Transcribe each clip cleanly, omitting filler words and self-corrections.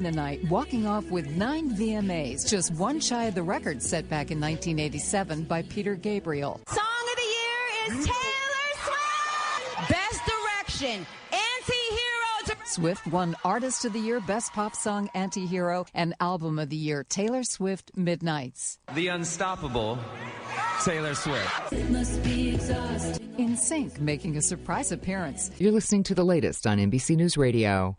the night, walking off with 9 VMAs, just one shy of the record set back in 1987 by Peter Gabriel. Song of the year is Taylor Swift! Best Direction, Anti-Hero. Swift won Artist of the Year, Best Pop Song, Anti-Hero, and Album of the Year, Taylor Swift, Midnights. The unstoppable Taylor Swift. It must be exhausting. In Sync, making a surprise appearance. You're listening to the latest on NBC News Radio.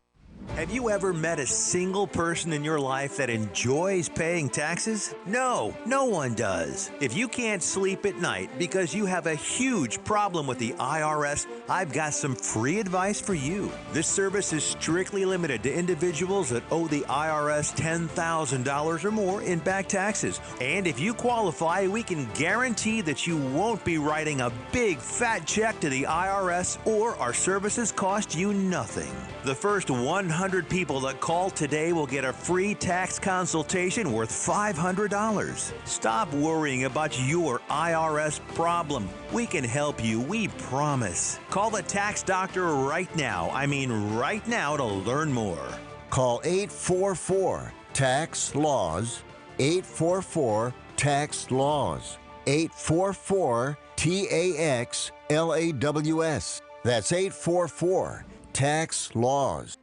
Have you ever met a single person in your life that enjoys paying taxes? No, no one does. If you can't sleep at night because you have a huge problem with the IRS, I've got some free advice for you. This service is strictly limited to individuals that owe the IRS $10,000 or more in back taxes. And if you qualify, we can guarantee that you won't be writing a big fat check to the IRS, or our services cost you nothing. The first 100 people that call today will get a free tax consultation worth $500. Stop worrying about your IRS problem. We can help you, we promise. Call the tax doctor right now. I mean right now, to learn more. Call 844-TAX-LAWS, 844-TAX-LAWS, 844-TAX-LAWS. That's 844-TAX-LAWS.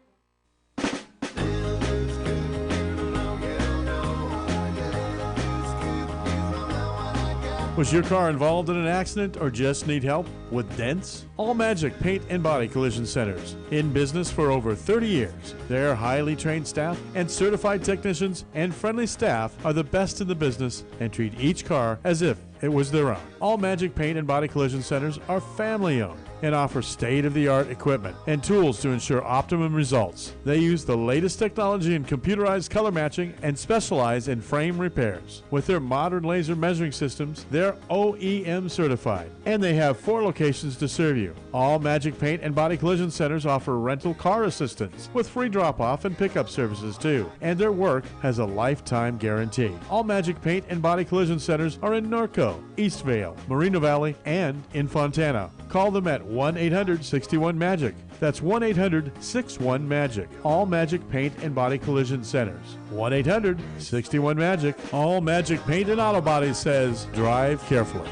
Was your car involved in an accident or just need help with dents? All Magic Paint and Body Collision Centers. In business for over 30 years. Their highly trained staff and certified technicians and friendly staff are the best in the business and treat each car as if it was their own. All Magic Paint and Body Collision Centers are family owned and offer state-of-the-art equipment and tools to ensure optimum results. They use the latest technology in computerized color matching and specialize in frame repairs. With their modern laser measuring systems, they're OEM certified, and they have 4 locations to serve you. All Magic Paint and Body Collision Centers offer rental car assistance with free drop-off and pickup services too, and their work has a lifetime guarantee. All Magic Paint and Body Collision Centers are in Norco, Eastvale, Moreno Valley, and in Fontana. Call them at 1-800-61-MAGIC. That's 1-800-61-MAGIC. All Magic Paint and Body Collision Centers. 1-800-61-MAGIC. All Magic Paint and Auto Body says, drive carefully.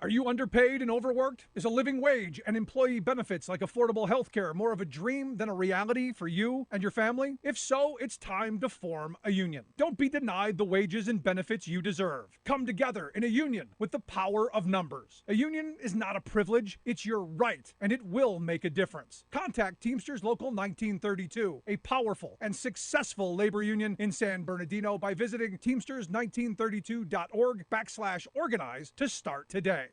Are you underpaid and overworked? Is a living wage and employee benefits like affordable health care more of a dream than a reality for you and your family? If so, it's time to form a union. Don't be denied the wages and benefits you deserve. Come together in a union with the power of numbers. A union is not a privilege, it's your right, and it will make a difference. Contact Teamsters Local 1932, a powerful and successful labor union in San Bernardino, by visiting teamsters1932.org/organize to start today.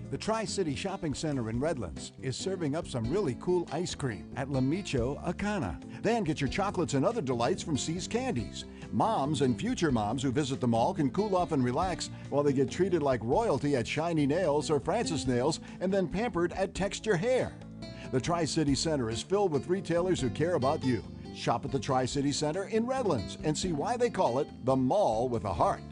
The Tri-City Shopping Center in Redlands is serving up some really cool ice cream at La Micho Acana. Then get your chocolates and other delights from C's Candies. Moms and future moms who visit the mall can cool off and relax while they get treated like royalty at Shiny Nails or Francis Nails, and then pampered at Texture Hair. The Tri-City Center is filled with retailers who care about you. Shop at the Tri-City Center in Redlands and see why they call it the mall with a heart.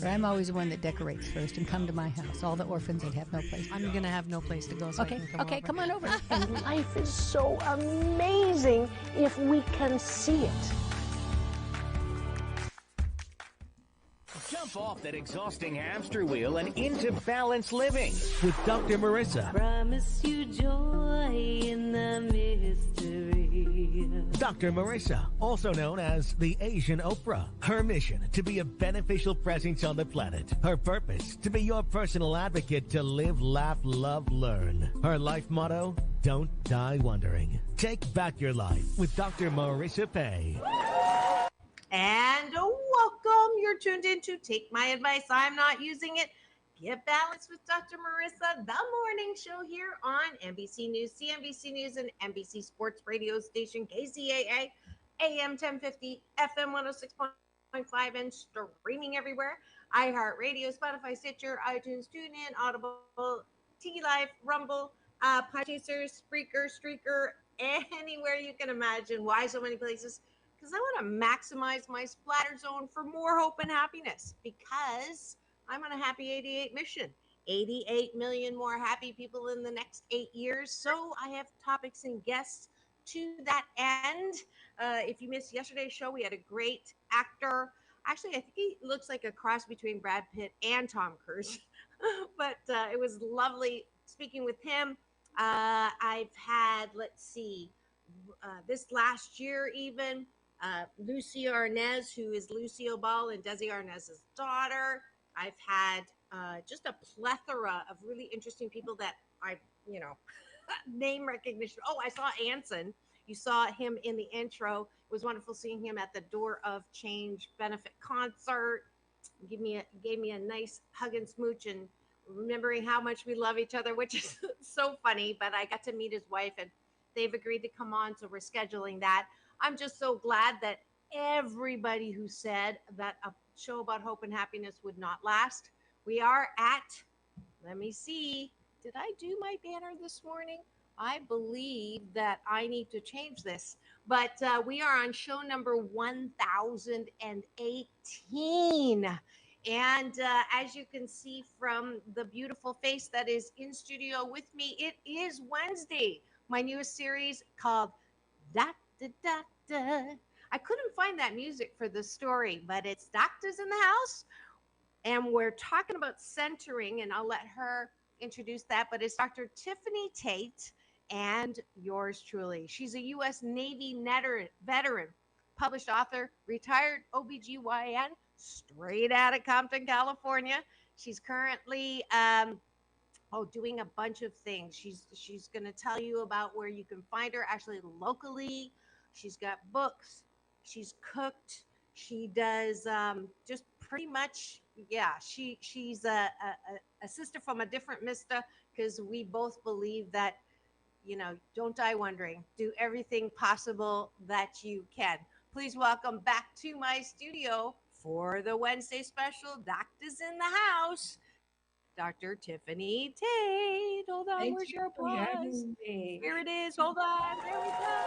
I'm always the one that decorates first and come to my house. All the orphans that have no place. I'm going to have no place to go, so okay, come on over. And life is so amazing if we can see it. Jump off that exhausting hamster wheel and into balanced living with Dr. Marissa. Promise you joy in the mystery. Dr. Marissa, also known as the Asian Oprah. Her mission, to be a beneficial presence on the planet. Her purpose, to be your personal advocate to live, laugh, love, learn. Her life motto, don't die wondering. Take back your life with Dr. Marissa Pay. And welcome. You're tuned in to Take My Advice. I'm not using it. Get Balanced with Dr. Marissa, the morning show here on NBC News, CNBC News, and NBC Sports Radio station, KCAA, AM 1050, FM 106.5, and streaming everywhere. iHeartRadio, Spotify, Stitcher, iTunes, TuneIn, Audible, T-Life, Rumble, Podchaser, Spreaker, Streaker, anywhere you can imagine. Why so many places? Because I want to maximize my splatter zone for more hope and happiness, because I'm on a Happy 88 mission. 88 million more happy people in the next 8 years. So I have topics and guests to that end. If you missed yesterday's show, we had a great actor. Actually, I think he looks like a cross between Brad Pitt and Tom Cruise, but it was lovely speaking with him. I've had, let's see, this last year even, Lucy Arnaz, who is Lucio Ball and Desi Arnaz's daughter. I've had just a plethora of really interesting people that I, you know, name recognition. Oh, I saw Anson. You saw him in the intro. It was wonderful seeing him at the Door of Change benefit concert. Gave me a nice hug and smooch, and remembering how much we love each other, which is so funny. But I got to meet his wife, and they've agreed to come on, so we're scheduling that. I'm just so glad that everybody who said that a show about hope and happiness would not last. We are at, let me see, did I do my banner this morning? I believe that I need to change this, but we are on show number 1018. And as you can see from the beautiful face that is in studio with me, it is Wednesday. My newest series called Da Da Da Da. I couldn't find that music for the story, but it's Doctors in the House. And we're talking about centering, and I'll let her introduce that. But it's Dr. Tiffany Tate and yours truly. She's a U.S. Navy veteran, published author, retired OBGYN, straight out of Compton, California. She's currently doing a bunch of things. She's going to tell you about where you can find her actually locally. She's got books. She's cooked. She does just pretty much, yeah. She's a sister from a different mister, because we both believe that, you know, don't die wondering. Do everything possible that you can. Please welcome back to my studio for the Wednesday special, Doctors in the House, Dr. Tiffany Tate. Hold on, where's your applause? Here it is. Hold on. There we go.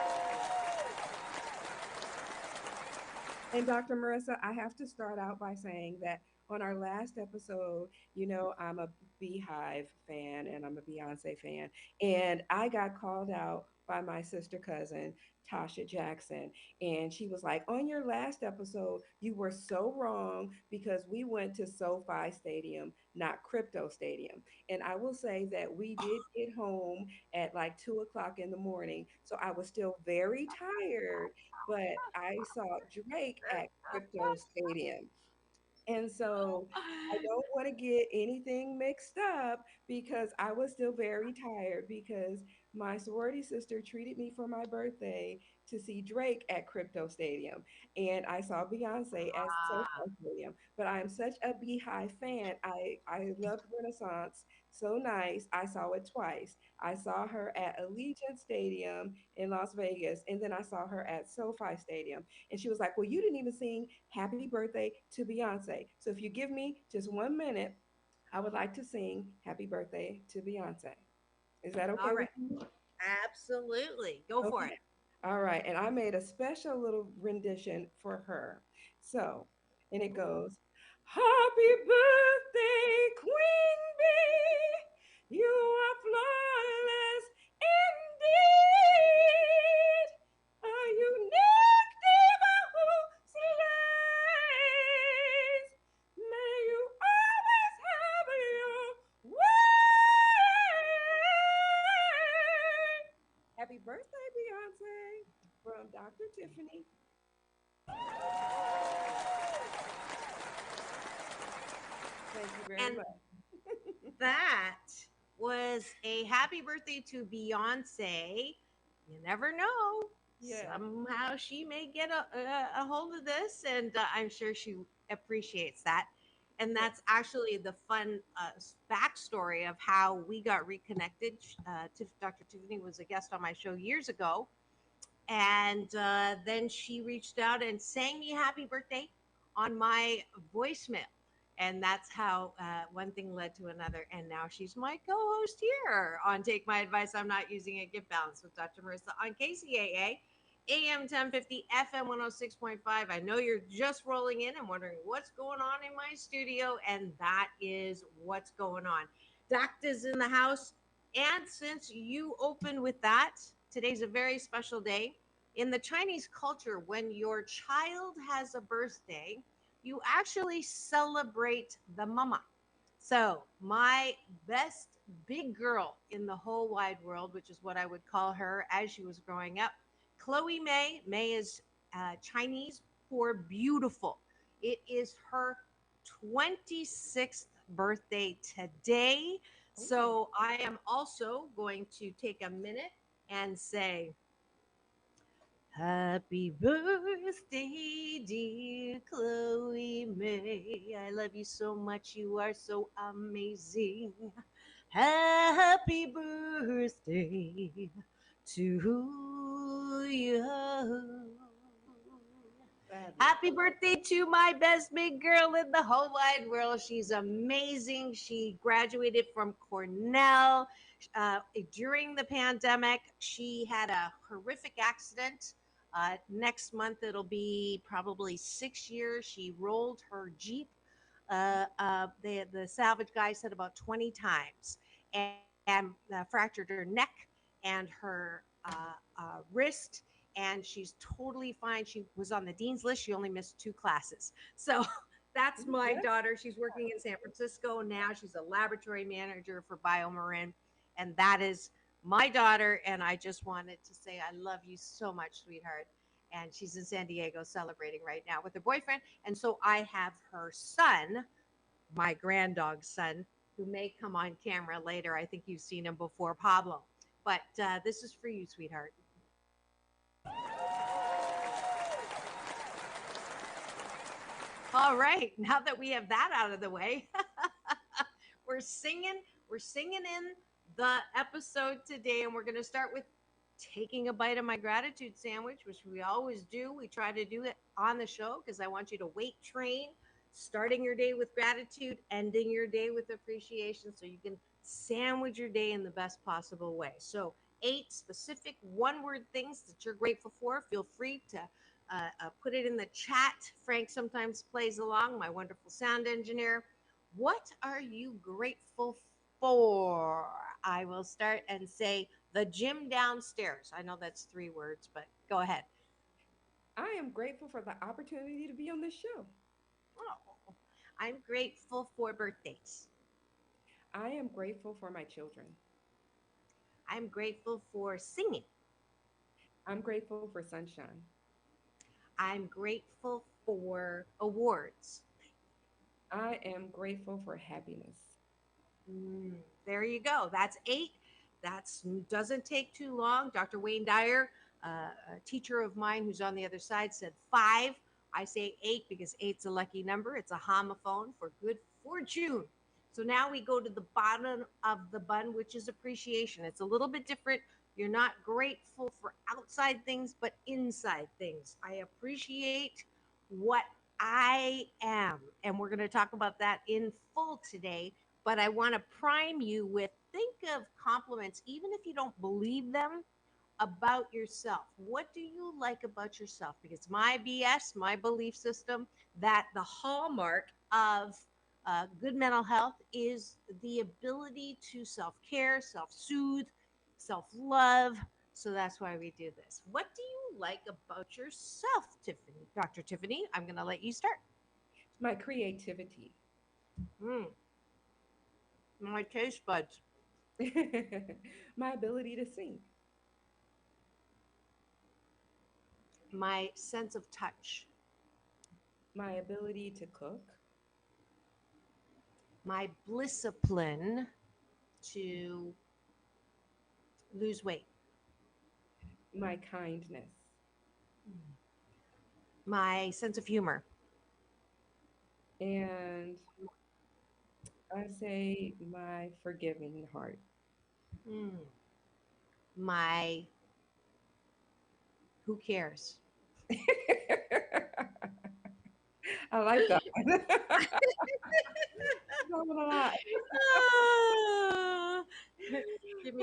And Dr. Marissa, I have to start out by saying that on our last episode, you know, I'm a Beehive fan and I'm a Beyonce fan. And I got called out by my sister cousin, Tasha Jackson. And she was like, on your last episode, you were so wrong because we went to SoFi Stadium, not Crypto Stadium. And I will say that we did get home at like 2 o'clock in the morning. So I was still very tired, but I saw Drake at Crypto Stadium. And so I don't want to get anything mixed up because I was still very tired because my sorority sister treated me for my birthday to see Drake at Crypto Stadium. And I saw Beyonce at SoFi Stadium. But I'm such a Beehive fan. I loved Renaissance. So nice. I saw it twice. I saw her at Allegiant Stadium in Las Vegas, and then I saw her at SoFi Stadium. And she was like, well, you didn't even sing Happy Birthday to Beyonce. So if you give me just 1 minute, I would like to sing Happy Birthday to Beyonce. Is that okay? All right. With you? Absolutely. Go for it. All right. And I made a special little rendition for her. So, and it goes, Happy birthday, Queen Bee. You are flawless indeed. A unique diva who slays. May you always have your way. Happy birthday, Beyonce, from Dr. Tiffany. Thank you very much. That was a happy birthday to Beyonce. You never know. Yeah. Somehow she may get a hold of this, and I'm sure she appreciates that. And that's actually the fun backstory of how we got reconnected. Dr. Tiffany was a guest on my show years ago. And then she reached out and sang me happy birthday on my voicemail. And that's how one thing led to another. And now she's my co-host here on Take My Advice, I'm Not Using It, Get Balanced with Dr. Marissa on KCAA, AM 1050, FM 106.5. I know you're just rolling in and wondering what's going on in my studio. And that is what's going on. doctors in the house. And since you opened with that, today's a very special day. In the Chinese culture, when your child has a birthday, you actually celebrate the mama. So, my best big girl in the whole wide world, which is what I would call her as she was growing up, Chloe May. May is Chinese for beautiful. It is her 26th birthday today. So, I am also going to take a minute and say, happy birthday, dear Chloe May. I love you so much. You are so amazing. Happy birthday to you. Happy birthday to my best big girl in the whole wide world. She's amazing. She graduated from Cornell during the pandemic. She had a horrific accident. Next month, it'll be probably 6 years. She rolled her Jeep. The salvage guy said about 20 times, and fractured her neck and her wrist, and she's totally fine. She was on the dean's list. She only missed 2 classes. So that's my daughter. She's working in San Francisco now. She's a laboratory manager for BioMarin, and that is my daughter. And I just wanted to say I love you so much, sweetheart. And she's in San Diego celebrating right now with her boyfriend. And so I have her son, my granddog's son, who may come on camera later. I think you've seen him before, Pablo. But this is for you, sweetheart. All right, now that we have that out of the way, we're singing in the episode today, and we're going to start with taking a bite of my gratitude sandwich, which we always do. We try to do it on the show because I want you to weight train, starting your day with gratitude, ending your day with appreciation, so you can sandwich your day in the best possible way. So 8 specific one-word things that you're grateful for. Feel free to put it in the chat. Frank sometimes plays along, my wonderful sound engineer. What are you grateful for? I will start and say the gym downstairs. I know that's 3 words, but go ahead. I am grateful for the opportunity to be on this show. Oh, I'm grateful for birthdays. I am grateful for my children. I'm grateful for singing. I'm grateful for sunshine. I'm grateful for awards. I am grateful for happiness. There you go. That's 8. That doesn't take too long. Dr. Wayne Dyer, a teacher of mine who's on the other side, said 5. I say 8 because 8's a lucky number. It's a homophone for good fortune. So now we go to the bottom of the bun, which is appreciation. It's a little bit different. You're not grateful for outside things, but inside things. I appreciate what I am. And we're going to talk about that in full today. But I want to prime you with, think of compliments, even if you don't believe them, about yourself. What do you like about yourself? Because my BS, my belief system, that the hallmark of good mental health is the ability to self-care, self-soothe, self-love. So that's why we do this. What do you like about yourself, Tiffany? Dr. Tiffany, I'm going to let you start. My creativity. My taste buds. My ability to sing. My sense of touch. My ability to cook. My discipline to lose weight. My kindness. My sense of humor. And I say my forgiving heart. My who cares? I like that. Give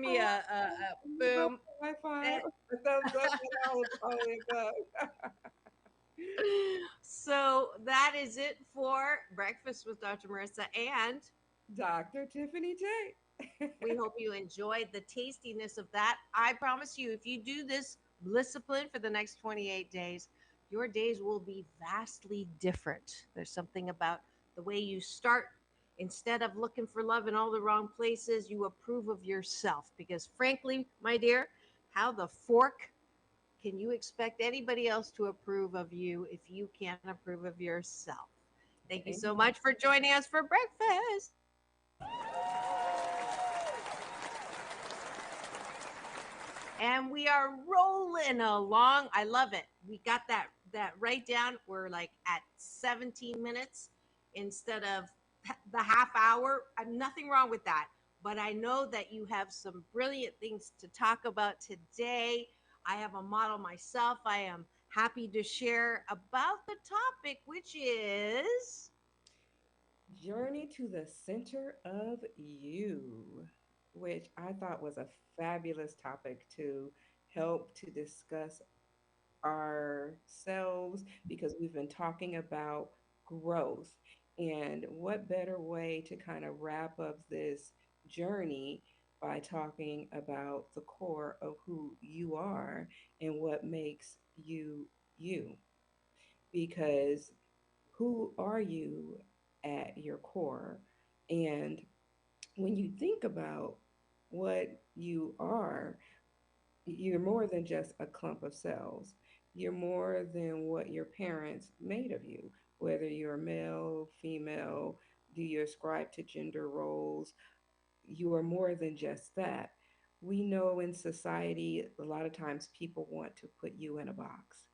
me a boom. High five. Thumbs up. That was probably good. So that is it for Breakfast with Dr. Marissa and Dr. Tiffany J. We hope you enjoyed the tastiness of that. I promise you, if you do this discipline for the next 28 days, your days will be vastly different. There's something about the way you start. Instead of looking for love in all the wrong places, you approve of yourself. Because frankly, my dear, how the fork can you expect anybody else to approve of you if you can't approve of yourself? Thank you so much for joining us for breakfast. And we are rolling along. I love it. We got that right down. We're like at 17 minutes instead of the half hour. Nothing wrong with that. But I know that you have some brilliant things to talk about today. I have a model myself. I am happy to share about the topic, which is Journey to the Center of You, which I thought was a fabulous topic to help to discuss ourselves because we've been talking about growth. And what better way to kind of wrap up this journey by talking about the core of who you are and what makes you you? Because who are you at your core? And when you think about what you are, you're more than just a clump of cells. You're more than what your parents made of you, whether you're male, female, do you ascribe to gender roles? You are more than just that. We know in society, a lot of times people want to put you in a box.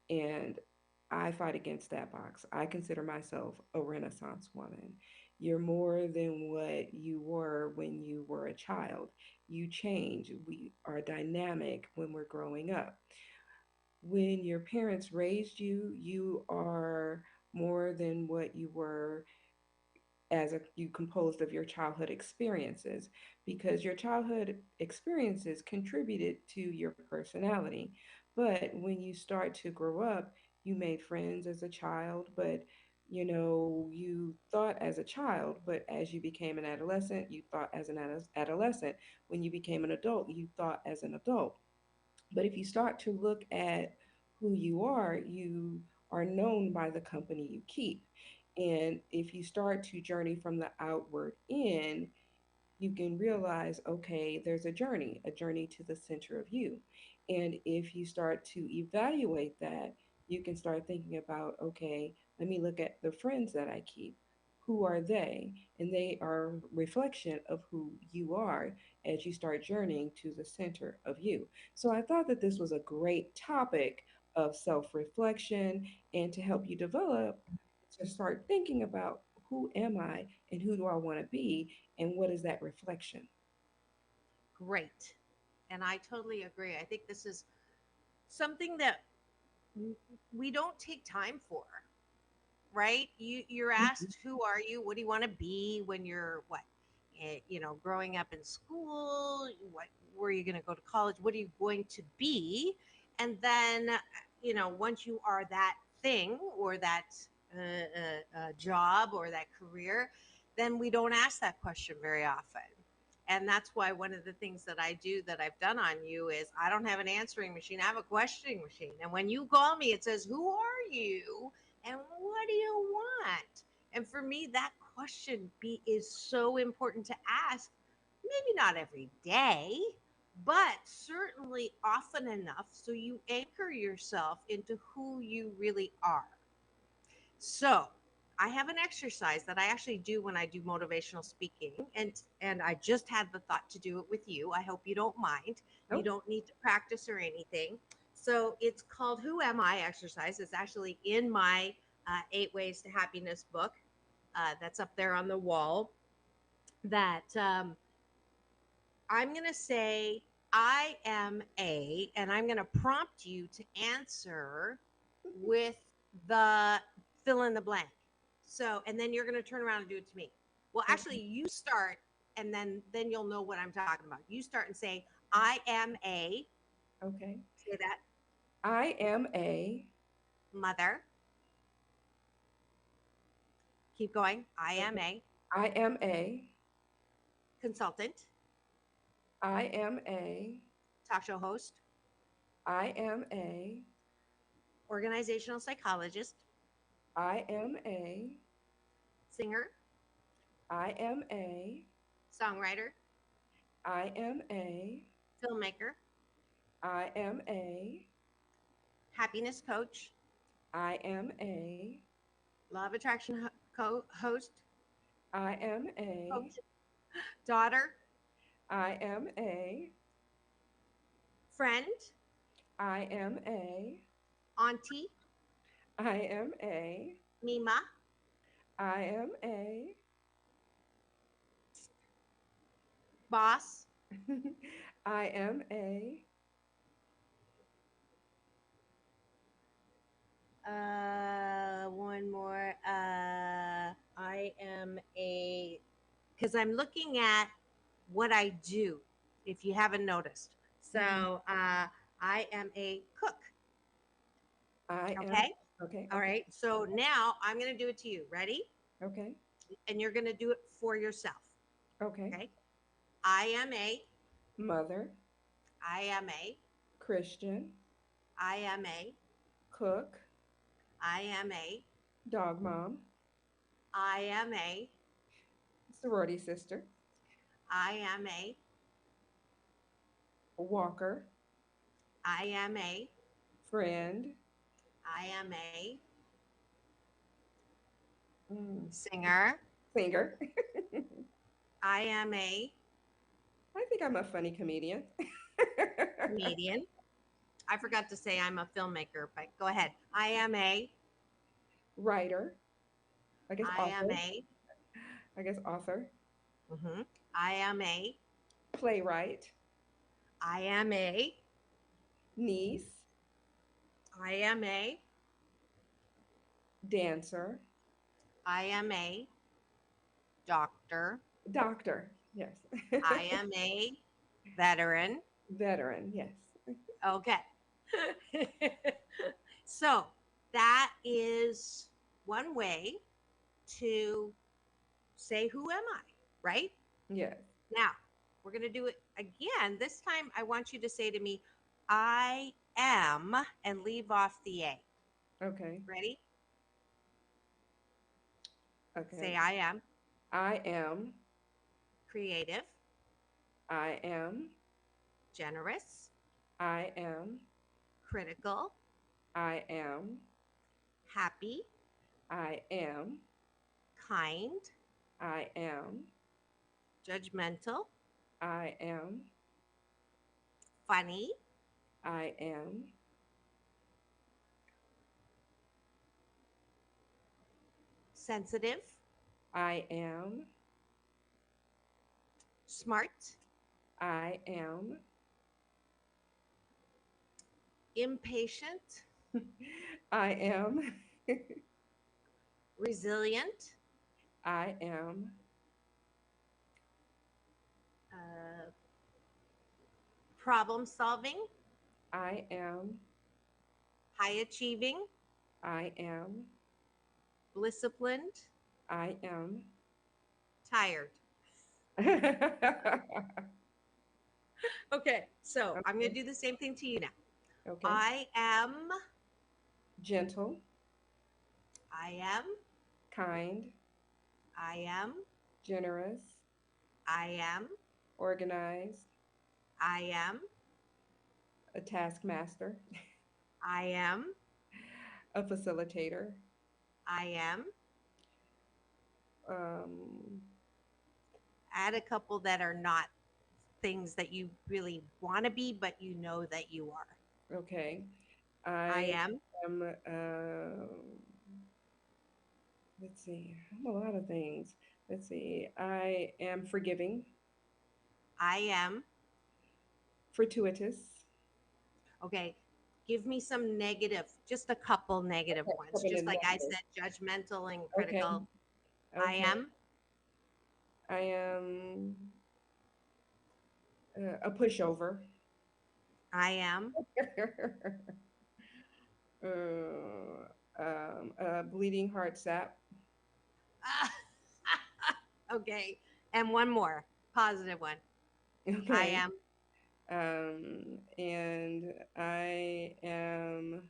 And I fight against that box. I consider myself a Renaissance woman. You're more than what you were when you were a child. You change. We are dynamic when we're growing up. When your parents raised you, you are more than what you were as you composed of your childhood experiences because your childhood experiences contributed to your personality. But when you start to grow up, you made friends as a child, but you thought as a child, but as you became an adolescent, you thought as an adolescent. When you became an adult, you thought as an adult. But if you start to look at who you are known by the company you keep. And if you start to journey from the outward in, you can realize, okay, there's a journey to the center of you. And if you start to evaluate that, you can start thinking about, okay, let me look at the friends that I keep. Who are they? And they are a reflection of who you are as you start journeying to the center of you. So I thought that this was a great topic of self reflection and to help you develop to start thinking about who am I and who do I want to be and what is that reflection? great. And I totally agree. I think this is something that we don't take time for, right? You're Mhm. asked, who are you? What do you want to be when you're what? Growing up in school, what where are you going to go to college? What are you going to be? And then, once you are that thing or that job or that career, then we don't ask that question very often. And that's why one of the things that I do that I've done on you is I don't have an answering machine. I have a questioning machine. And when you call me, it says, who are you? And what do you want? And for me, that question is so important to ask. Maybe not every day, but certainly often enough so you anchor yourself into who you really are. So I have an exercise that I actually do when I do motivational speaking, and I just had the thought to do it with you. I hope you don't mind. You Nope. don't need to practice or anything. So it's called Who Am I exercise. It's actually in my 8 Ways to Happiness book that's up there on the wall. That I'm going to say I am a, and I'm going to prompt you to answer with the fill in the blank. So, and then you're going to turn around and do it to me. Well, actually, you start, and then you'll know what I'm talking about. You start and say, I am a. Okay. Say that. I am a Mother. Keep going. I am okay. a. I am a consultant, I am a talk show host, I am a organizational psychologist, I am a singer, I am a songwriter, I am a filmmaker, I am a happiness coach, I am a law of attraction host, I am a coach, daughter, I am a friend, I am a auntie, I am a Mima, I am a boss, I am a one more. I am a, because I'm looking at what I do, if you haven't noticed. So I am a cook. I am Okay. okay. All right. So now I'm going to do it to you. Ready? Okay. And you're going to do it for yourself. Okay. Okay. I am a Mother, I am a Christian, I am a cook, I am a dog mom, I am a sorority sister, I am a walker, I am a friend, I am a mm, singer. singer. I am a I think I'm a funny comedian. comedian. I forgot to say I'm a filmmaker, but go ahead. I am a Writer. I guess I am author. a I guess author. I am a Playwright. I am a Niece. I am a Dancer. I am a doctor. Doctor. Yes. I am a veteran. Veteran. Yes. Okay. So that is one way to say, who am I? Right? Yes. Now, we're going to do it again. This time, I want you to say to me, I am, and leave off the A. Okay. Ready? Okay. Say, I am I am. creative, I am. generous, I am. critical, I am. happy, I am. kind, I am. judgmental, I am. funny, I am. sensitive, I am. smart, I am. impatient, I am. resilient, I am. problem solving, I am. high achieving, I am. disciplined, I am. tired. Okay, so I'm going to do the same thing to you now. Okay. I am, Gentle. I am, Kind. I am, Generous. I am, Organized. I am, A taskmaster. I am, A facilitator. I am. Um, Add a couple that are not things that you really want to be, but you know that you are. okay. I am. Let's see. I'm a lot of things. Let's see. I am forgiving. I am. Fortuitous. Okay. Give me some negative, just a couple negative ones. Just like I said, judgmental and critical. Okay. I am. I am a pushover. I am. A bleeding heart sap. Okay. And one more positive one. Okay. I am. And I am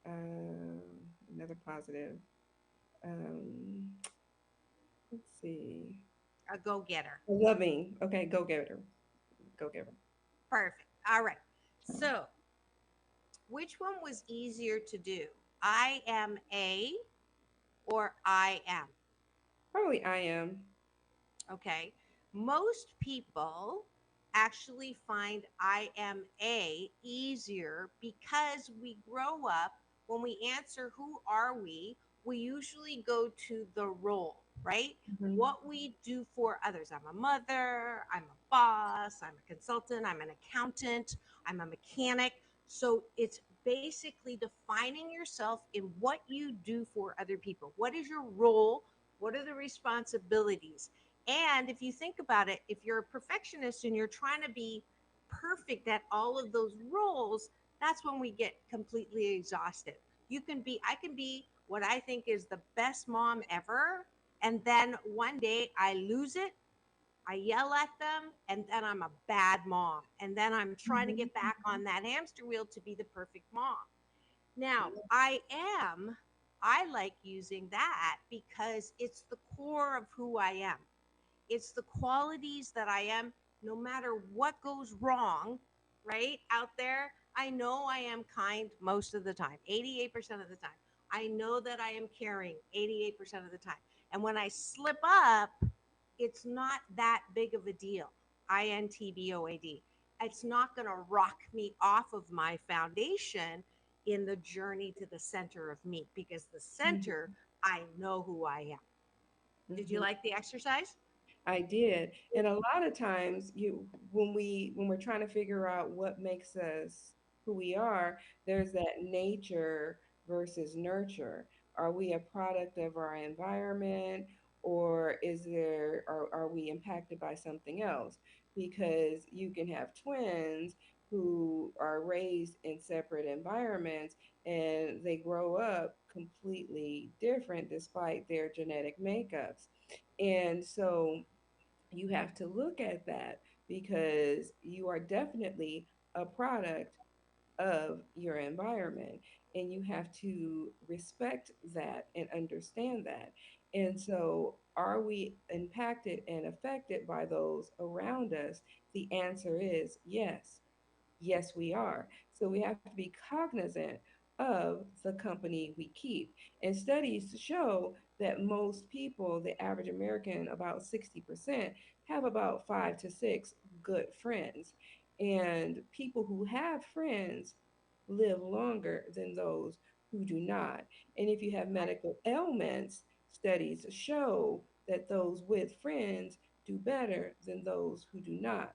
another positive. Um, let's see. A go-getter. Loving. Okay, go getter. Go getter. Perfect. All right. So, which one was easier to do? I am a or I am? Probably I am. Okay. Most people actually find I am a easier because we grow up, when we answer who are we usually go to the role, right? Mhm. What we do for others. I'm a mother, I'm a boss, I'm a consultant, I'm an accountant, I'm a mechanic. So it's basically defining yourself in what you do for other people. What is your role? What are the responsibilities? And if you think about it, if you're a perfectionist and you're trying to be perfect at all of those roles, that's when we get completely exhausted. I can be what I think is the best mom ever. And then one day I lose it, I yell at them, and then I'm a bad mom. And then I'm trying to get back on that hamster wheel to be the perfect mom. Now, I like using that because it's the core of who I am. It's the qualities that I am, no matter what goes wrong, right? Out there, I know I am kind most of the time, 88% of the time. I know that I am caring 88% of the time. And when I slip up, it's not that big of a deal. INTBOAD. It's not going to rock me off of my foundation in the journey to the center of me, because the center, I know who I am. Did you like the exercise? I did. And a lot of times when we're trying to figure out what makes us who we are, there's that nature versus nurture. Are we a product of our environment, or are we impacted by something else? Because you can have twins who are raised in separate environments and they grow up completely different despite their genetic makeups. And so you have to look at that because you are definitely a product of your environment, and you have to respect that and understand that. And so, are we impacted and affected by those around us? The answer is yes. Yes, we are. So we have to be cognizant of the company we keep. And studies show that most people, the average American, about 60%, have about 5 to 6 good friends. And people who have friends live longer than those who do not. And if you have medical ailments, studies show that those with friends do better than those who do not.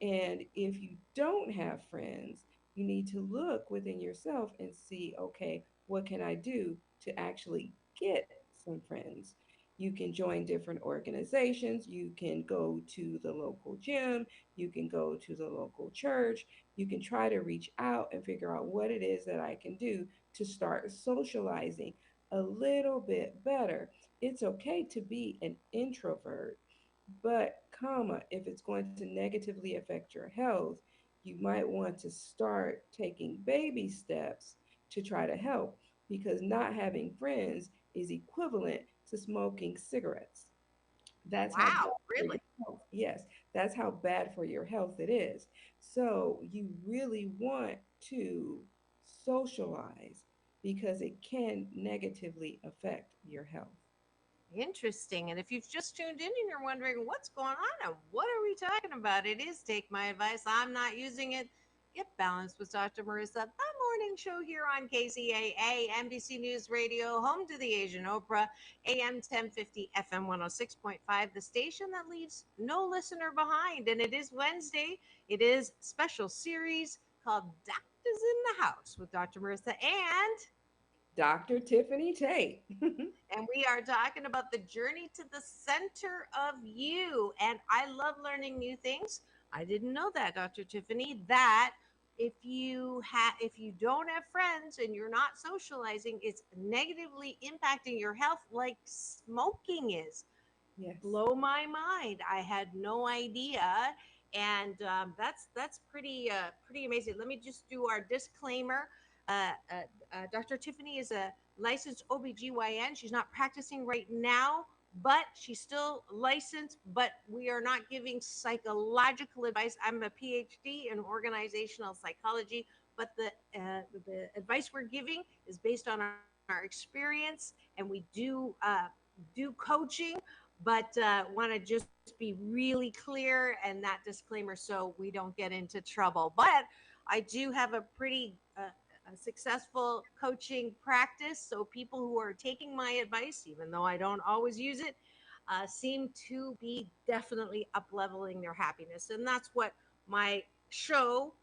And if you don't have friends, you need to look within yourself and see, okay, what can I do to actually get some friends? You can join different organizations. You can go to the local gym. You can go to the local church. You can try to reach out and figure out what it is that I can do to start socializing a little bit better. It's okay to be an introvert, but, if it's going to negatively affect your health, you might want to start taking baby steps to try to help, because not having friends is equivalent to smoking cigarettes. That's how bad Wow, for your really? health. Yes, that's how bad for your health it is. So you really want to socialize because it can negatively affect your health. Interesting. And if you've just tuned in and you're wondering what's going on and what are we talking about, it is Take My Advice. I'm not using it. Get Balanced with Dr. Marissa, the morning show here on KCAA, NBC News Radio, home to the Asian Oprah, AM 1050, FM 106.5, the station that leaves no listener behind. And it is Wednesday. It is special series called Doctors in the House with Dr. Marissa and Dr. Tiffany Tate. and we are talking about the journey to the center of you. And I love learning new things. I didn't know that, Dr. Tiffany, that if you don't have friends and you're not socializing, it's negatively impacting your health like smoking is. Yes. blow my mind. I had no idea, and that's pretty amazing. Let me just do our disclaimer. Dr. Tiffany is a licensed OBGYN. She's not practicing right now, but she's still licensed. But we are not giving psychological advice. I'm a PhD in organizational psychology, but the advice we're giving is based on our experience, and we do coaching, but want to just be really clear and that disclaimer so we don't get into trouble. But I do have a pretty a successful coaching practice, so people who are taking my advice, even though I don't always use it, seem to be definitely up leveling their happiness, and that's what my show,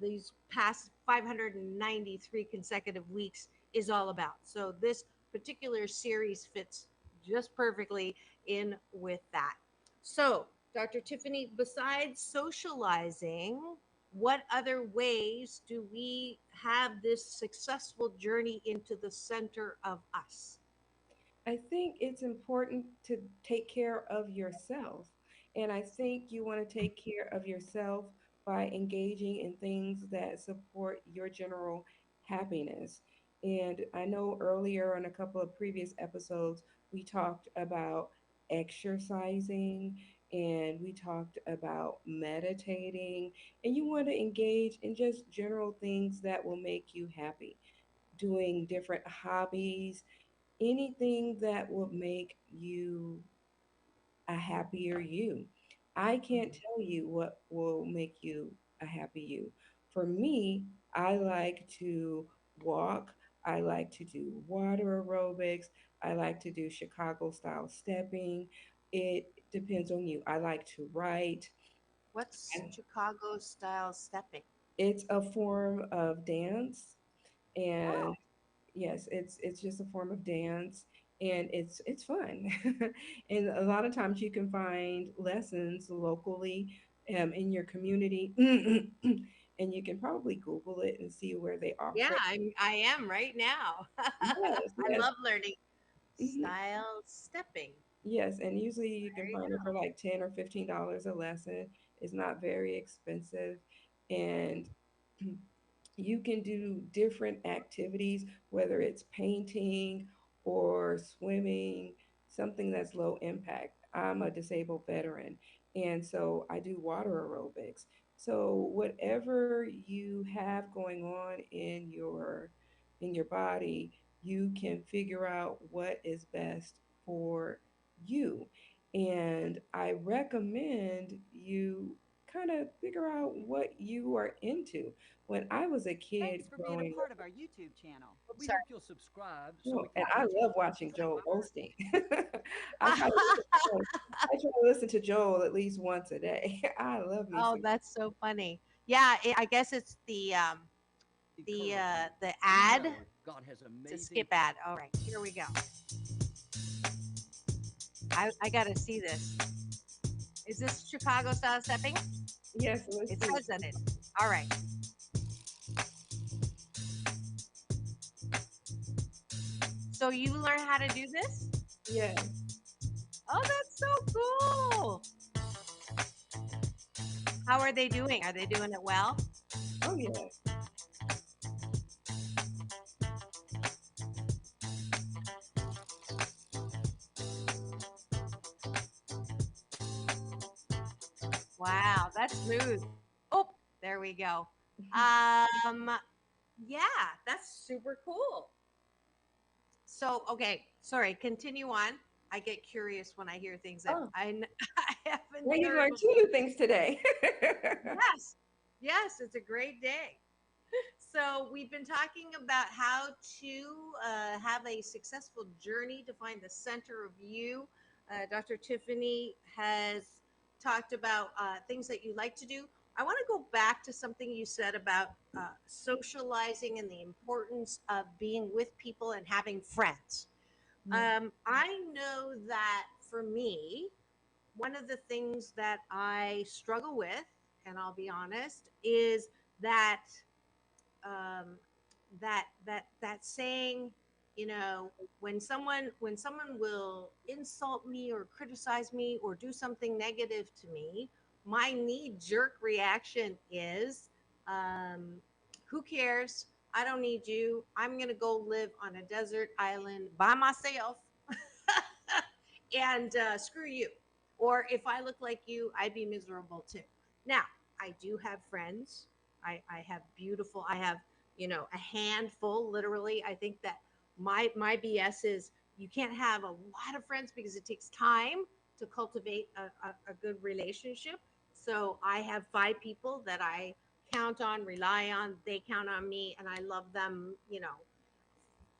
these past 593 consecutive weeks, is all about. So this particular series fits just perfectly in with that. So, Dr. Tiffany, besides socializing, what other ways do we have this successful journey into the center of us? I think it's important to take care of yourself. And I think you want to take care of yourself by engaging in things that support your general happiness. And I know earlier on a couple of previous episodes, we talked about exercising and we talked about meditating. And you want to engage in just general things that will make you happy, doing different hobbies, anything that will make you a happier you. I can't tell you what will make you a happy you. For me, I like to walk, I like to do water aerobics, I like to do Chicago style stepping. It depends on you. I like to write. What's Chicago style stepping? It's a form of dance, Oh, and yes, it's just a form of dance, and it's fun. And a lot of times you can find lessons locally, in your community. And you can probably Google it and see where they yeah, offer it. I am right now. Yes, I yes. love learning Mhm. style stepping. Yes, and usually you can There you find it go. for like $10 or $15 a lesson. It's not very expensive, and you can do different activities, whether it's painting or swimming, something that's low impact. I'm a disabled veteran, and so I do water aerobics. So whatever you have going on in your body, you can figure out what is best for you. And I recommend you kind of figure out what you are into. When I was a kid Thanks for being a growing part of our YouTube channel. We Sorry. hope you'll subscribe so we no, can and I love continue to watching take Joel our Osteen. I try to listen to him. I try to listen to Joel at least once a day. I love me Oh, some. that's so funny. Yeah, I guess it's the ad. know God has It's a amazing. skip ad. All right, here we go. I gotta see this. Is this Chicago style stepping? Yes, let's It see. says that it. All right. So you learn how to do this? Yeah. Oh, that's so cool. How are they doing? Are they doing it well? Oh yeah. Wow, that's smooth. Oh, there we go. Um, yeah, that's super cool. So, okay, sorry, continue on. I get curious when I hear things that Oh, I haven't well, you heard learned two before. new things today. Yes, yes, it's a great day. So, we've been talking about how to have a successful journey to find the center of you. Dr. Tiffany has talked about things that you like to do. I want to go back to something you said about socializing and the importance of being with people and having friends. I know that for me, one of the things that I struggle with, and I'll be honest, is that um, that saying, You know, when someone will insult me or criticize me or do something negative to me, my knee jerk reaction is, um, who cares? I don't need you. I'm going to go live on a desert island by myself and screw you. Or if I look like you, I'd be miserable too. Now, I do have friends. I have beautiful, I have, a handful, literally. I think that my BS is you can't have a lot of friends because it takes time to cultivate a good relationship. So I have 5 people that I count on, rely on, they count on me, and I love them,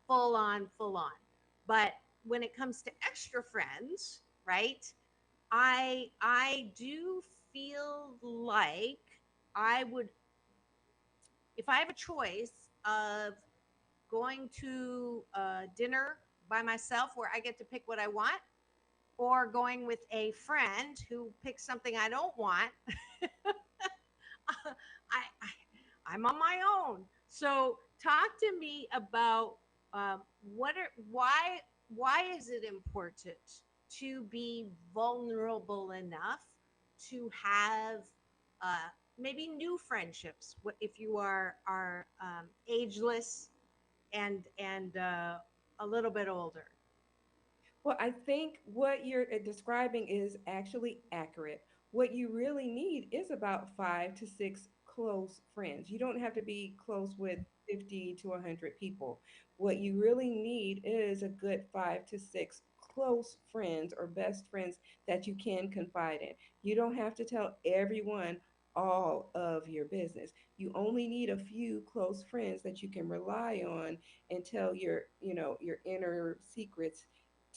full on, full on. But when it comes to extra friends, right? I do feel like I would, if I have a choice of going to dinner by myself where I get to pick what I want, or going with a friend who picks something I don't want, I'm on my own. So talk to me about what are why is it important to be vulnerable enough to have uh, maybe new friendships if you are ageless and a little bit older. Well, I think what you're describing is actually accurate. What you really need is about 5 to 6 close friends. You don't have to be close with 50 to 100 people. What you really need is a good 5 to 6 close friends or best friends that you can confide in. You don't have to tell everyone all of your business. You only need a few close friends that you can rely on and tell your inner secrets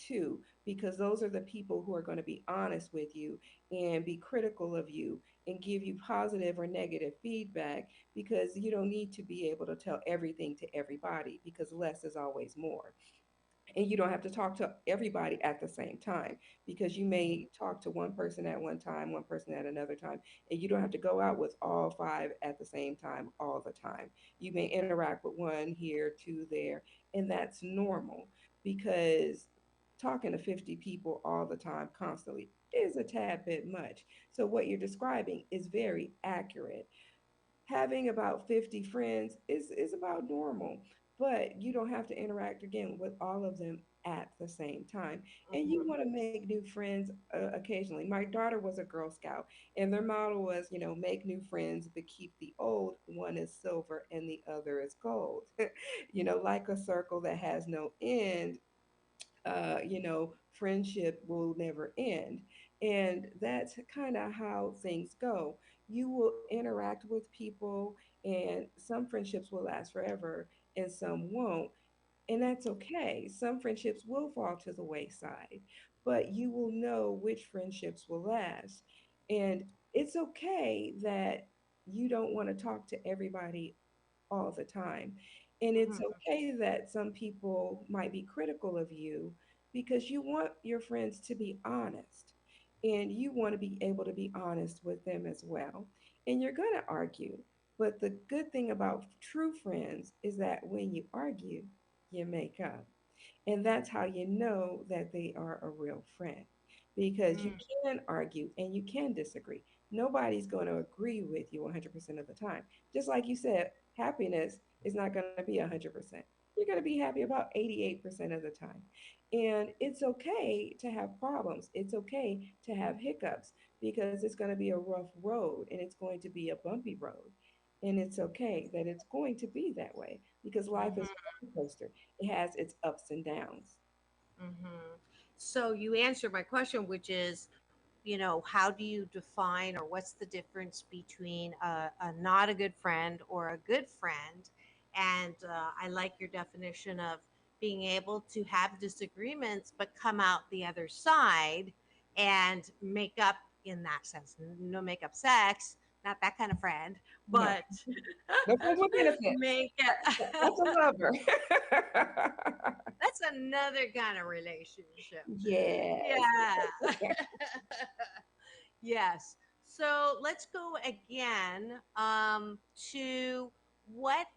to, because those are the people who are going to be honest with you and be critical of you and give you positive or negative feedback, because you don't need to be able to tell everything to everybody, because less is always more. And you don't have to talk to everybody at the same time, because you may talk to one person at one time, one person at another time, and you don't have to go out with all 5 at the same time all the time. You may interact with one here, two there, and that's normal, because talking to 50 people all the time constantly is a tad bit much. So what you're describing is very accurate. Having about 50 friends is about normal, but you don't have to interact again with all of them at the same time. And you want to make new friends occasionally. My daughter was a Girl Scout, and their motto was, make new friends but keep the old. One is silver and the other is gold. Like a circle that has no end, friendship will never end. And that's kind of how things go. You will interact with people, and some friendships will last forever and some won't. And that's okay. Some friendships will fall to the wayside, but you will know which friendships will last. And it's okay that you don't want to talk to everybody all the time. And it's okay that some people might be critical of you, because you want your friends to be honest, and you want to be able to be honest with them as well. And you're going to argue. But the good thing about true friends is that when you argue, you make up. And that's how you know that they are a real friend, because you can argue and you can disagree. Nobody's going to agree with you 100% of the time. Just like you said, happiness is not going to be 100%. You're going to be happy about 88% of the time. And it's okay to have problems. It's okay to have hiccups, because it's going to be a rough road and it's going to be a bumpy road. And it's okay that it's going to be that way, because life is a roller coaster. It has its ups and downs. So you answered my question, which is, how do you define, or what's the difference between a not a good friend or a good friend? And I like your definition of being able to have disagreements, but come out the other side and make up in that sense. No make up sex, not that kind of friend, No. but No friends with benefits. make That's a lover. that's another kind of relationship. Yes. Yeah. Yes. So let's go again to what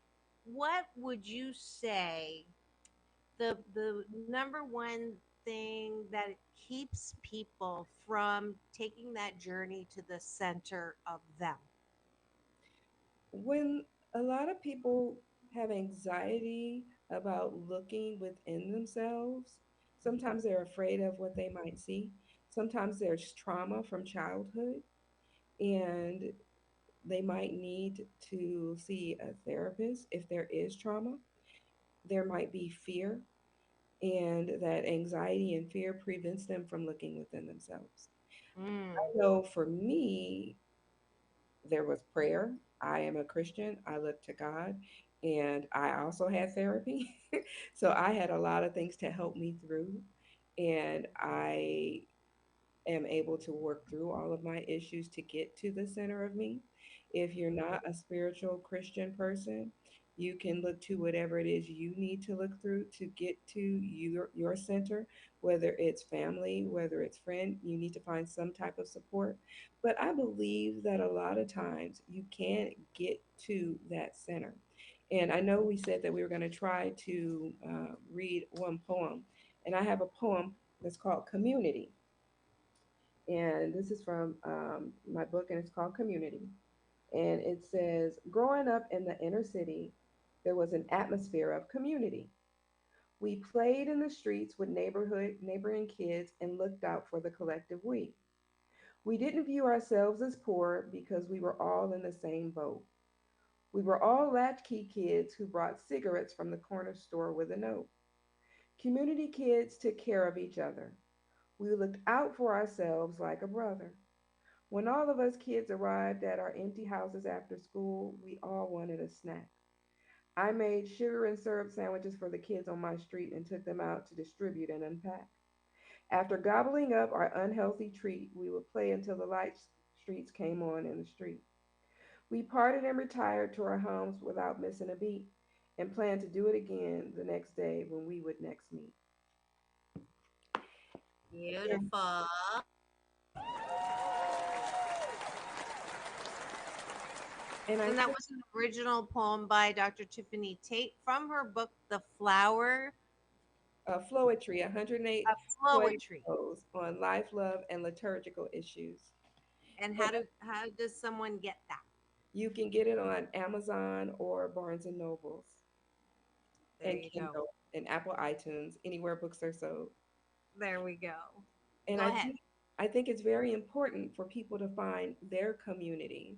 what would you say the number one thing that keeps people from taking that journey to the center of them? When a lot of people have anxiety about looking within themselves, sometimes they're afraid of what they might see. Sometimes there's trauma from childhood, and they might need to see a therapist if there is trauma. There might be fear, and that anxiety and fear prevents them from looking within themselves. Mm. I know for me, there was prayer. I am a Christian. I look to God. And I also had therapy. So I had a lot of things to help me through. And I am able to work through all of my issues to get to the center of me. If you're not a spiritual Christian person, you can look to whatever it is you need to look through to get to your center, whether it's family, whether it's friend, you need to find some type of support. But I believe that a lot of times you can get to that center. And I know we said that we were going to try to read one poem, and I have a poem that's called Community. And this is from my book, and it's called Community. And it says, growing up in the inner city, there was an atmosphere of community. We played in the streets with neighboring kids and looked out for the collective we. We didn't view ourselves as poor because we were all in the same boat. We were all latchkey kids who brought cigarettes from the corner store with a note. Community kids took care of each other. We looked out for ourselves like a brother. When all of us kids arrived at our empty houses after school, we all wanted a snack. I made sugar and syrup sandwiches for the kids on my street and took them out to distribute and unpack. After gobbling up our unhealthy treat, we would play until the light streets came on in the street. We parted and retired to our homes without missing a beat and planned to do it again the next day when we would next meet. Beautiful. And And that was an original poem by Dr. Tiffany Tate from her book, The Flower Floetry, 108 of Flowetry. poems on life, love, and liturgical issues. And how does someone get that? You can get it on Amazon or Barnes and Nobles, There and you go. Kindle, and Apple iTunes, anywhere books are sold. There we go. And Go ahead. I think it's very important for people to find their community,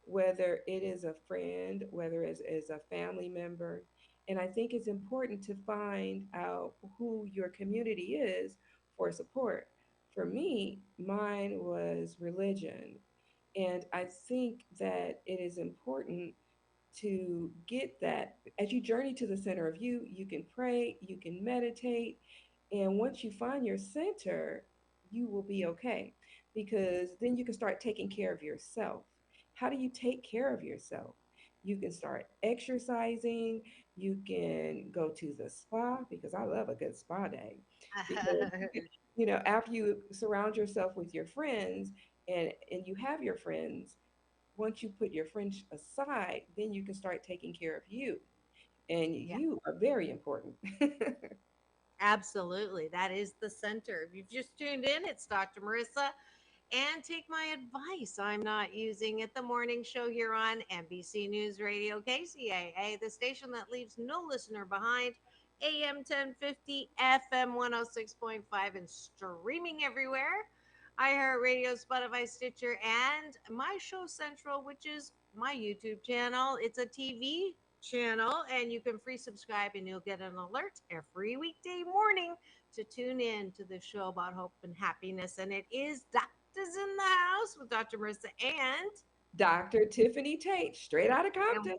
whether it is a friend, whether it is a family member. And I think it's important to find out who your community is for support. For me, mine was religion. And I think that it is important to get that. As you journey to the center of you, you can pray, you can meditate, and once you find your center, you will be okay, because then you can start taking care of yourself. How do you take care of yourself? You can start exercising, you can go to the spa, because I love a good spa day. Because after you surround yourself with your friends, and you have your friends, once you put your friends aside, then you can start taking care of you. And Yeah. you are very important. Absolutely. That is the center. If you've just tuned in, it's Dr. Marissa. And take my advice. I'm not using it. The morning show here on NBC News Radio, KCAA, the station that leaves no listener behind. AM 1050, FM 106.5, and streaming everywhere. iHeartRadio, Spotify, Stitcher, and my show Central, which is my YouTube channel. It's a TV channel, and you can free subscribe, and you'll get an alert every weekday morning to tune in to the show about hope and happiness. And it is Doctors in the House with Dr. Marissa and Dr. Tiffany Tate, straight out of Compton.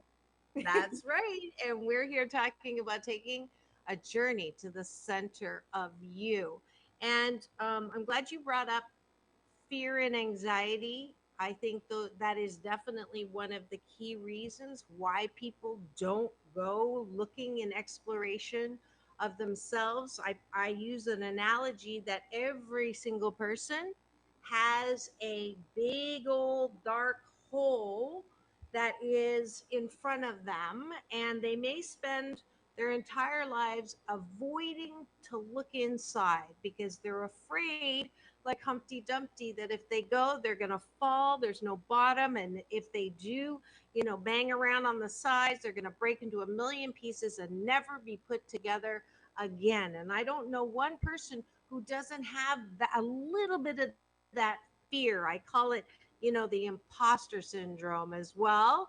that's right. And we're here talking about taking a journey to the center of you. And I'm glad you brought up fear and anxiety. I think that is definitely one of the key reasons why people don't go looking in exploration of themselves. I use an analogy that every single person has a big old dark hole that is in front of them, and they may spend their entire lives avoiding to look inside because they're afraid, like Humpty Dumpty, that if they go, they're going to fall. There's no bottom. And if they do, bang around on the sides, they're going to break into a million pieces and never be put together again. And I don't know one person who doesn't have a little bit of that fear. I call it, the imposter syndrome as well.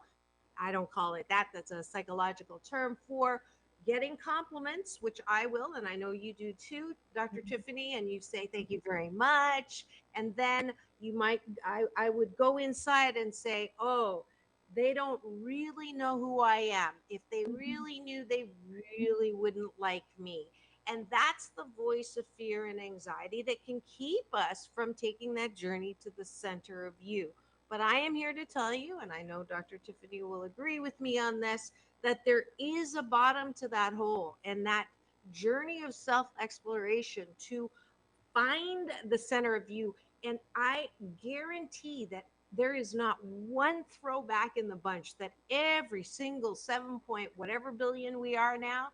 I don't call it that. That's a psychological term for getting compliments, which I will, and I know you do too, Dr. Tiffany, and you say thank you very much. And then I would go inside and say, oh, they don't really know who I am. If they really knew, they really wouldn't like me. And that's the voice of fear and anxiety that can keep us from taking that journey to the center of you. But I am here to tell you, and I know Dr. Tiffany will agree with me on this, that there is a bottom to that hole. And that journey of self exploration to find the center of you. And I guarantee that there is not one throwback in the bunch, that every single 7 point whatever billion we are now,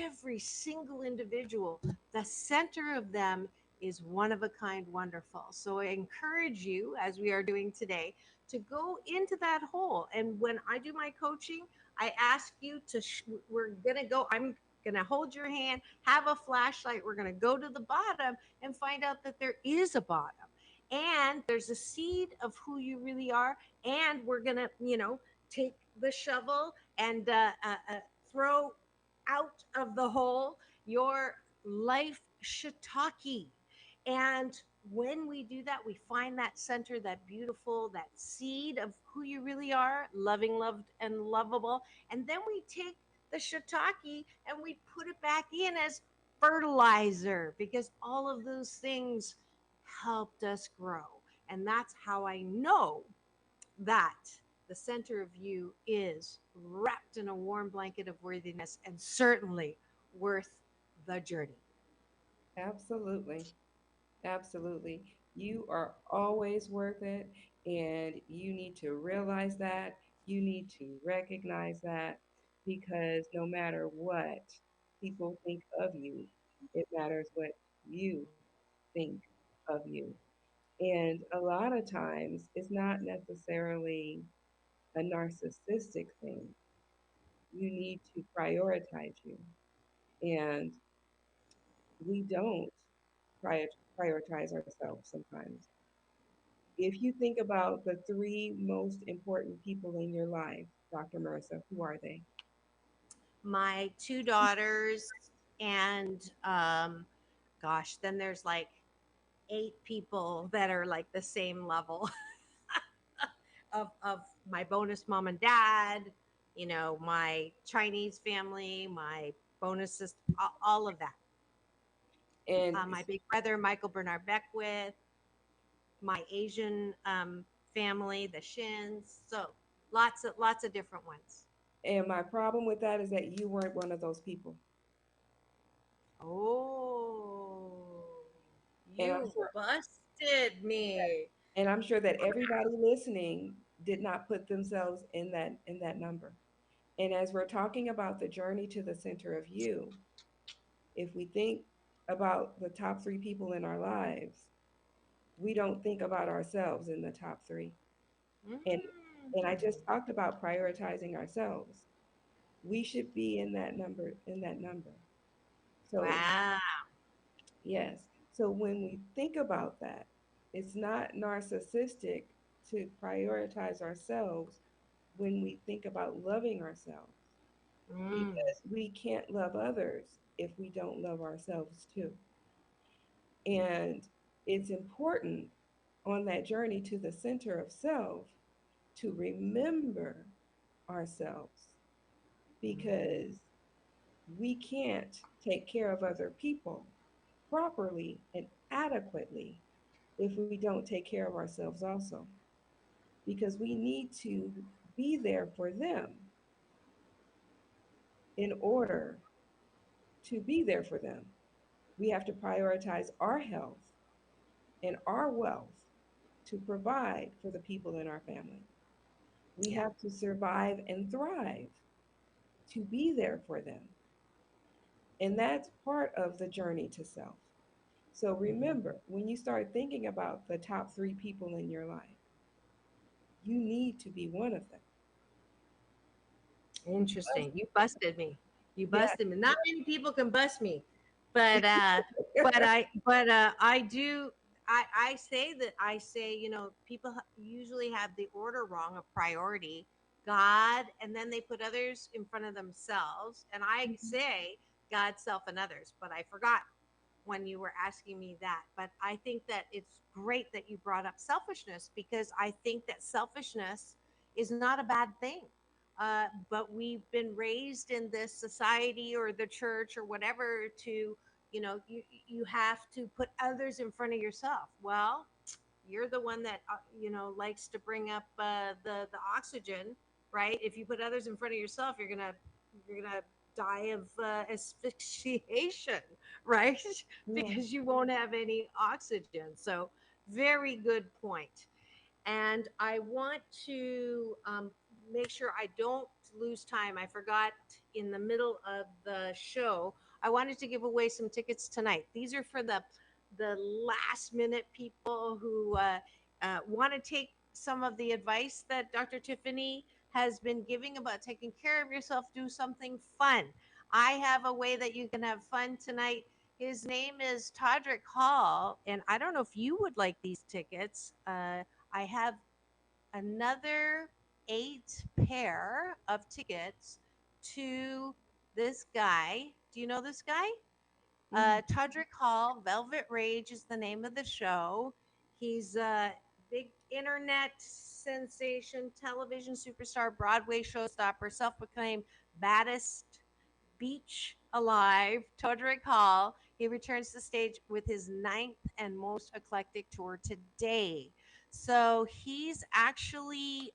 every single individual, the center of them is one of a kind wonderful. So I encourage you, as we are doing today, to go into that hole. And when I do my coaching, I ask you to, we're going to go, I'm going to hold your hand, have a flashlight. We're going to go to the bottom and find out that there is a bottom. And there's a seed of who you really are. And we're going to, take the shovel and throw out of the hole your life shiitake. And when we do that, we find that center, that beautiful, that seed of who you really are, loving, loved, and lovable. And then we take the shiitake and we put it back in as fertilizer, because all of those things helped us grow. And that's how I know that the center of you is wrapped in a warm blanket of worthiness and certainly worth the journey. Absolutely. Absolutely. You are always worth it, and you need to realize that. You need to recognize that, because no matter what people think of you, it matters what you think of you. And a lot of times, it's not necessarily a narcissistic thing. You need to prioritize you. And we don't prioritize ourselves sometimes. If you think about the three most important people in your life, Dr. Marissa, who are they? My two daughters, and gosh, then there's like 8 people that are like the same level of my bonus mom and dad, my Chinese family, my bonus sister, all of that. And My big brother, Michael Bernard Beckwith, my Asian family, the Shins. So lots of different ones. and my problem with that is that you weren't one of those people. Oh, And I'm you sure, busted me. and I'm sure that everybody listening did not put themselves in that number. And as we're talking about the journey to the center of you, if we think about the top three people in our lives, we don't think about ourselves in the top three. And and I just talked about prioritizing ourselves. We should be in that number. So Wow. yes. So when we think about that, it's not narcissistic to prioritize ourselves when we think about loving ourselves, Mm. because we can't love others if we don't love ourselves too. And it's important on that journey to the center of self to remember ourselves, because we can't take care of other people properly and adequately if we don't take care of ourselves also, because we need to be there for them in order to be there for them. We have to prioritize our health and our wealth to provide for the people in our family. We have to survive and thrive to be there for them. And that's part of the journey to self. So remember, when you start thinking about the top three people in your life, you need to be one of them. Interesting. You busted me. You Yes. busted me. Not many people can bust me, but I do. I say, people usually have the order wrong of priority, God, and then they put others in front of themselves. And I say God, self, and others, but I forgot when you were asking me that. But I think that it's great that you brought up selfishness, because I think that selfishness is not a bad thing. But we've been raised in this society or the church or whatever to, you have to put others in front of yourself. Well, you're the one that likes to bring up the oxygen, right? If you put others in front of yourself, you're gonna die of asphyxiation, right? Yeah. Because you won't have any oxygen. So very good point. And I want to make sure I don't lose time. I forgot in the middle of the show, I wanted to give away some tickets tonight. These are for the last minute people who want to take some of the advice that Dr. Tiffany has been giving about taking care of yourself. Do something fun. I have a way that you can have fun tonight. His name is Todrick Hall, and I don't know if you would like these tickets. I have another 8 pair of tickets to this guy. Do you know this guy? Todrick Hall, Velvet Rage is the name of the show. He's a big internet sensation, television superstar, Broadway showstopper, self proclaimed baddest beach alive, Todrick Hall. He returns to stage with his ninth and most eclectic tour today. So he's actually,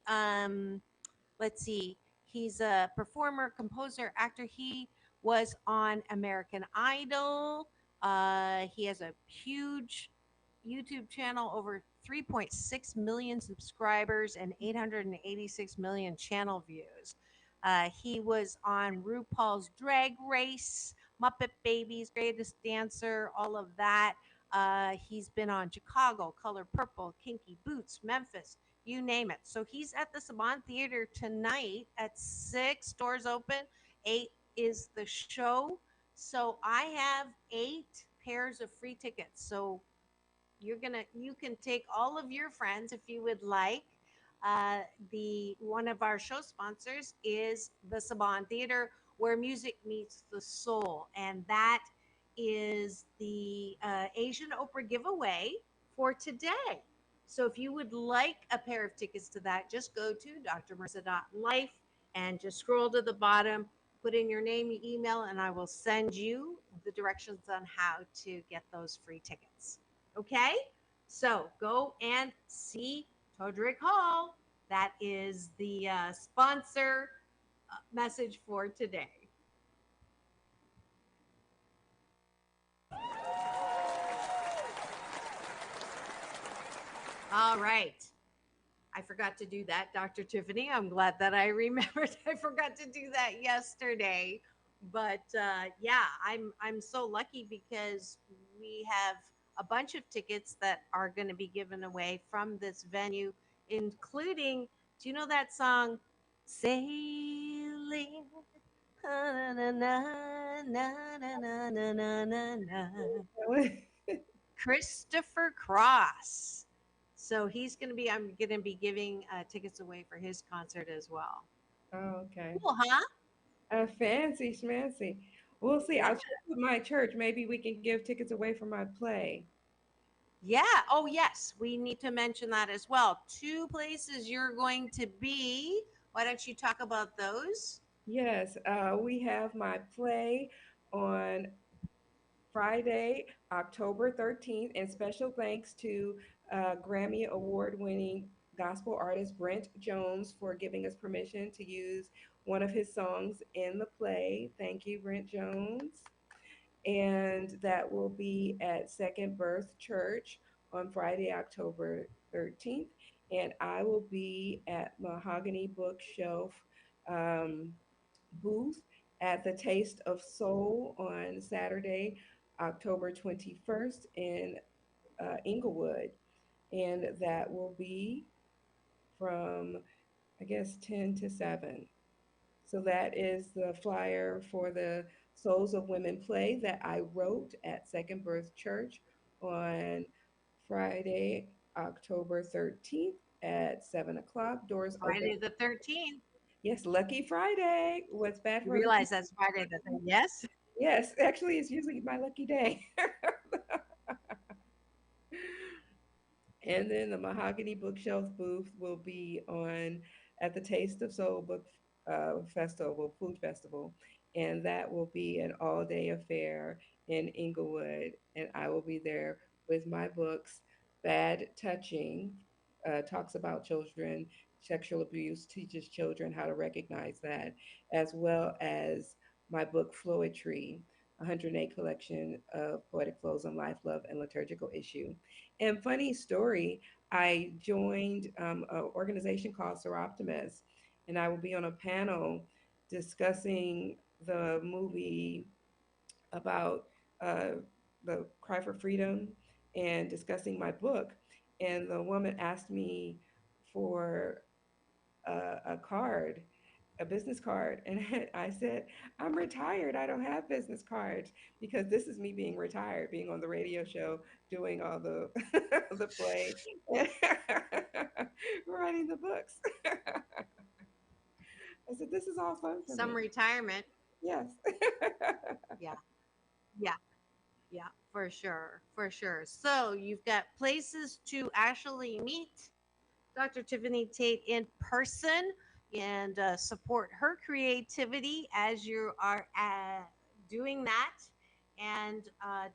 let's see, he's a performer, composer, actor. He was on American Idol. He has a huge YouTube channel, over 3.6 million subscribers and 886 million channel views. He was on RuPaul's Drag Race, Muppet Babies, Greatest Dancer, all of that. He's been on Chicago, Color Purple, Kinky Boots, Memphis, you name it. So he's at the Saban Theater tonight at 6. Doors open. 8 is the show. So I have 8 pairs of free tickets. So you can take all of your friends if you would like. The one of our show sponsors is the Saban Theater, where music meets the soul, and that is the Asian Oprah giveaway for today. So if you would like a pair of tickets to that, just go to drmarissa.life and just scroll to the bottom, put in your name, your email, and I will send you the directions on how to get those free tickets. Okay? So go and see Todrick Hall. That is the sponsor message for today. All right. I forgot to do that, Dr. Tiffany. I'm glad that I remembered. I forgot to do that yesterday. But yeah, I'm so lucky because we have a bunch of tickets that are going to be given away from this venue, including, do you know that song, Sailing? Na, na, na, na, na, na, na, na, na. Christopher Cross. So I'm going to be giving tickets away for his concert as well. Oh, okay. Cool, huh? Fancy schmancy. We'll see. Yeah. I'll check with my church. Maybe we can give tickets away for my play. Yeah. Oh, yes. We need to mention that as well. 2 places you're going to be. Why don't you talk about those? Yes, we have my play on Friday, October 13th, and special thanks to Grammy Award-winning gospel artist Brent Jones for giving us permission to use one of his songs in the play. Thank you, Brent Jones. And that will be at Second Birth Church on Friday, October 13th. And I will be at Mahogany Bookshelf booth at the Taste of Soul on Saturday, October 21st in Inglewood. And that will be from, I guess, 10 to 7. So that is the flyer for the Souls of Women play that I wrote at Second Birth Church on Friday, October 13th at 7 o'clock. Doors Friday open. the 13th. Yes, Lucky Friday. What's bad You for other realize people? that's Friday the 13th, yes? Yes, actually, it's usually my lucky day. And then the Mahogany Bookshelf booth will be on at the Taste of Soul Book Festival, Food Festival. And that will be an all-day affair in Inglewood. And I will be there with my books. Bad Touching talks about children, sexual abuse, teaches children how to recognize that, as well as my book, Floetry, 108 collection of poetic flows on life, love, and liturgical issue. And funny story, I joined an organization called Seroptimus, and I will be on a panel discussing the movie about the cry for freedom and discussing my book. And the woman asked me for a card, a business card. And I said, I'm retired. I don't have business cards because this is me being retired, being on the radio show, doing all the the play, writing the books. I said, this is all fun for Some me. retirement. Yes. Yeah. Yeah. Yeah, for sure. For sure. So you've got places to actually meet Dr. Tiffany Tate in person and support her creativity as you are doing that. And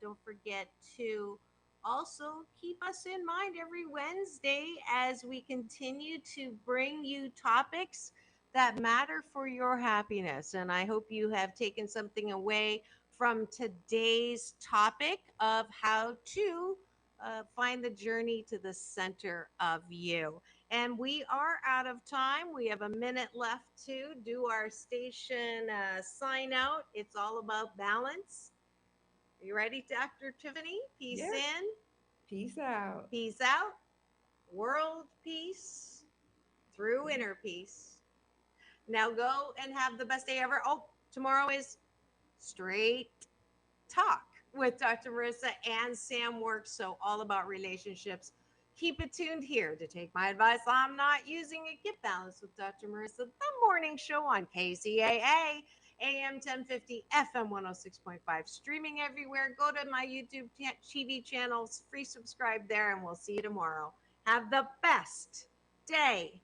don't forget to also keep us in mind every Wednesday as we continue to bring you topics that matter for your happiness. And I hope you have taken something away from today's topic of how to find the journey to the center of you. And we are out of time. We have a minute left to do our station sign out. It's all about balance. Are you ready, Dr. Tiffany? Peace Yes. in. Peace out. Peace out. World peace through inner peace. Now go and have the best day ever. Oh, tomorrow is Straight Talk with Dr. Marissa and Sam Works. So all about relationships. Keep it tuned here to take my advice. I'm not using it. Get Balanced with Dr. Marissa, the morning show on KCAA, AM 1050, FM 106.5, streaming everywhere. Go to my YouTube TV channels, free subscribe there, and we'll see you tomorrow. Have the best day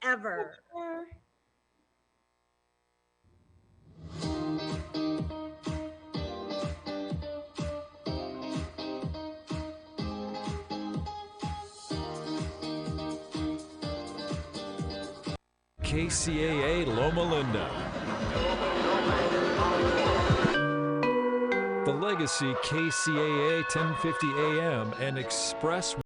ever. KCAA Loma Linda. The Legacy KCAA 1050 AM and Express